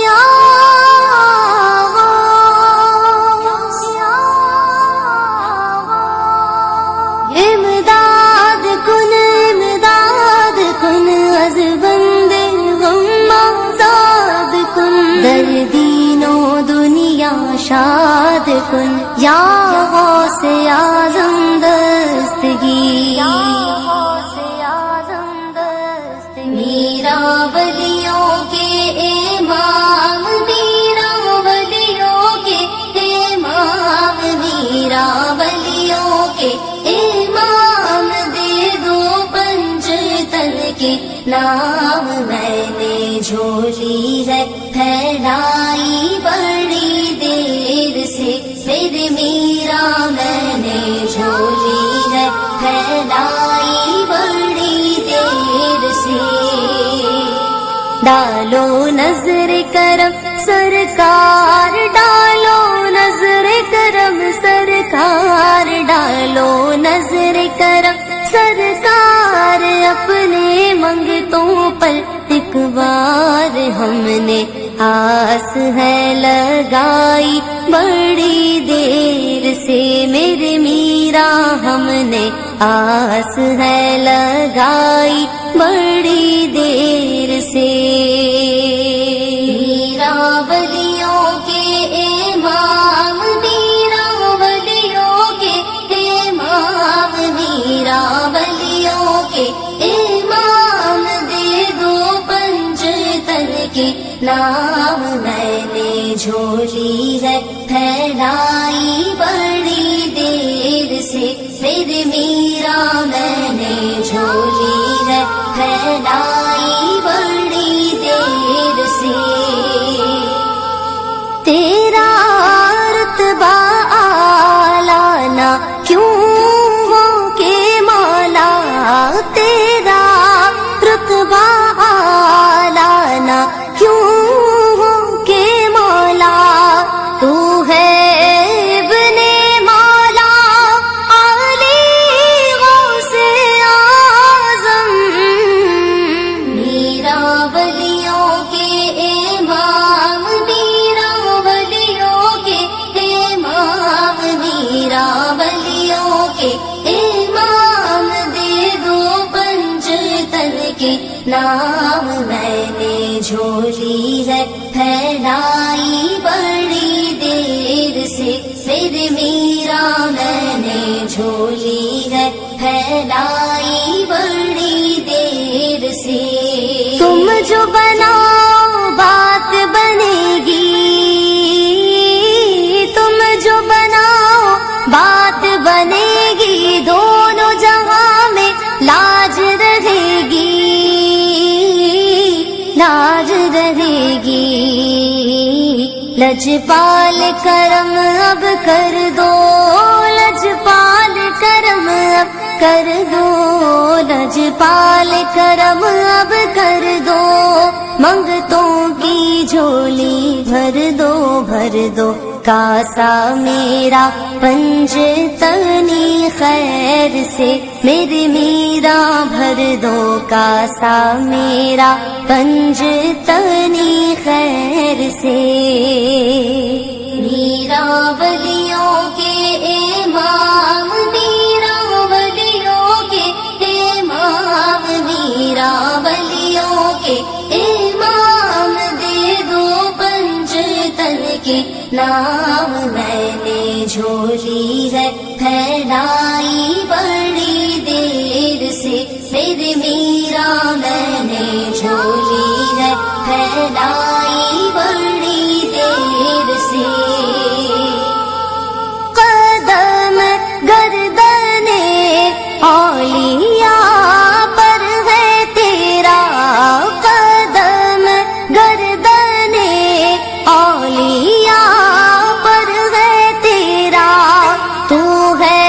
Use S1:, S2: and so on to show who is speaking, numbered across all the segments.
S1: یا امداد کن از بندے غم آزاد کن، دردین و دنیا شاد کن، یا غوث اعظم دستگیر، میرا ولیوں کے امام، میرا ولیوں کے امام، میرا ولیوں کے امام، دے دو پنج تن کے نام، میں نے جھولی ہے پھیلائی بڑی دیر سے، میرے میرا میں نے جھولی ہے پھیلائی بڑی دیر سے، ڈالو نظر کرم سرکار، ڈالو نظر کرم سرکار، ڈالو نظر کرم سرکار، اپنے منگتوں پر ایک بار ہم نے آس ہے لگائی بڑی دیر سے، میرے میرا ہم نے آس ہے لگائی بڑی دیر سے، میرا ولیوں کے امام، میرا ولیوں کے امام، میرا ولیوں کے امام، دے دو پنج تن کے نام، میں نے جھولی ہے پھیلائی بڑی دیر سے، میرے میرا میں نے جھولی ہے پھیلائی بڑی دیر سے، تیرا رتبہ اعلیٰ نہ کیوں ہو کہ مولا، تیرا رتبہ اعلیٰ نہ کیوں ہو کہ مولا، تو ہے ابن مولا علی غوث اعظم، میرا ولیوں کے امام، میرا ولیوں کے امام، میرا ولیوں کے امام، دے دو پنج تن کے نام، میں نے جھولی ہے پھیلائی بڑی دیر سے، میرے میرا میں نے جھولی ہے پھیلائی بڑی دیر سے، تم جو بناؤ بات بنے گی، تم جو بناؤ بات بنے گی، دونوں جہاں میں لاج رہے گی، لاج رہے گی، لجپال کرم اب کر دو، لجپال کرم اب کر دو، لجپال کرم اب کر دو، منگتوں کی جھولی بھر دو، بھر دو، کاسا میرا پنج تنی خیر سے، میرے میرا بھر دو، کاسا میرا پنج تنی خیر سے، میرا ولیوں کے امام، میرا ولیوں کے امام، میرا ولیوں کے امام، دے دو پنج تن کے نام، میں نے جھولی ہے پھیلائی بڑی دیر سے، میرے میرا میں نے جھولی ہے پھیلائی بڑی دیر سے، قدم گردن اولیاء پر ہے تیرا، قدم گردن اولیاء پر ہے تیرا، تو ہے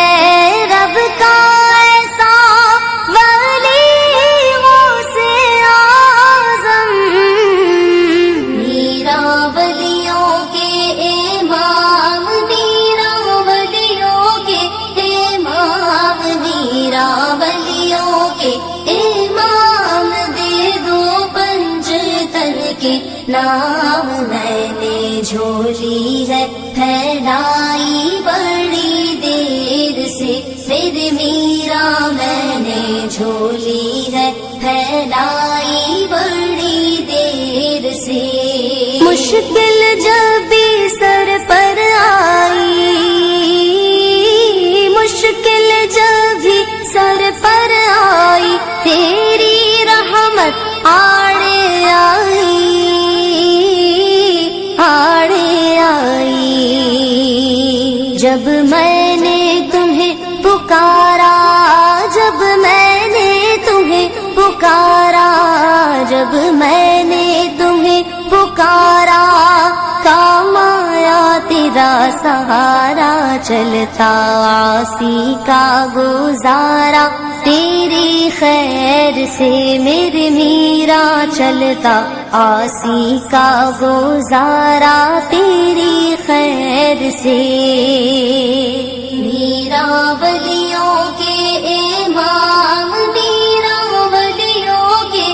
S1: نام میں نے جھولی ہے پھیلائی بڑی دیر سے، پھر میرا میں نے جھولی ہے پھیلائی بڑی دیر سے۔ مشکل جب بھی سر پر آئی، مشکل جب بھی سر پر آئی، تیری رحمت آڑے آئی، آڑے آئی۔ جب میں نے تمہیں پکارا، جب میں نے تمہیں پکارا، جب میں نے تمہیں پکارا، کام آیا تیرا سہارا، چلتا عاصی کا گزارا، تیری خیر سے میرے میرا چلتا عاصی کا گزارا، تیری خیر سے۔ میرا ولیوں کے امام، میرا ولیوں کے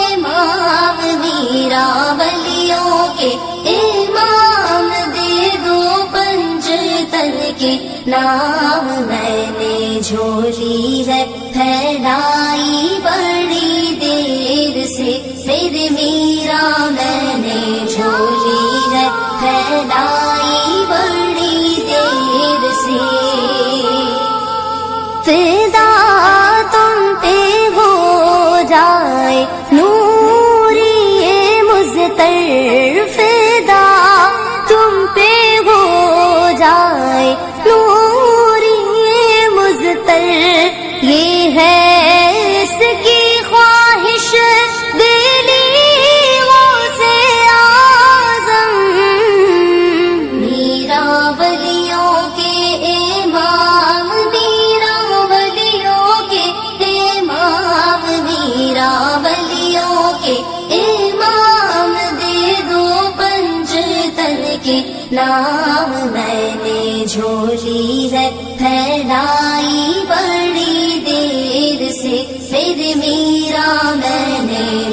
S1: امام، میرا ولیوں کے امام، دے دو پنجتن کے نام میں نے جھولی ہے پھیلائی بڑی دیر سے، پھر میرا میں نے جھولی ہے پھیلائی بڑی دیر سے۔ فدا تم پہ ہو جائے نوری مزتر، فدا تم پہ ہو جائے نوری مزتر، یہ ہے اس کی خواہش دلی غوث اعظم۔ میرا ولیوں کے امام، میرا ولیوں کے امام، میرا ولیوں کے امام، دے دو پنجتن کے نام میں نے جھولی ہے پھیلائی بڑی دیر سے، پھر میرا میں نے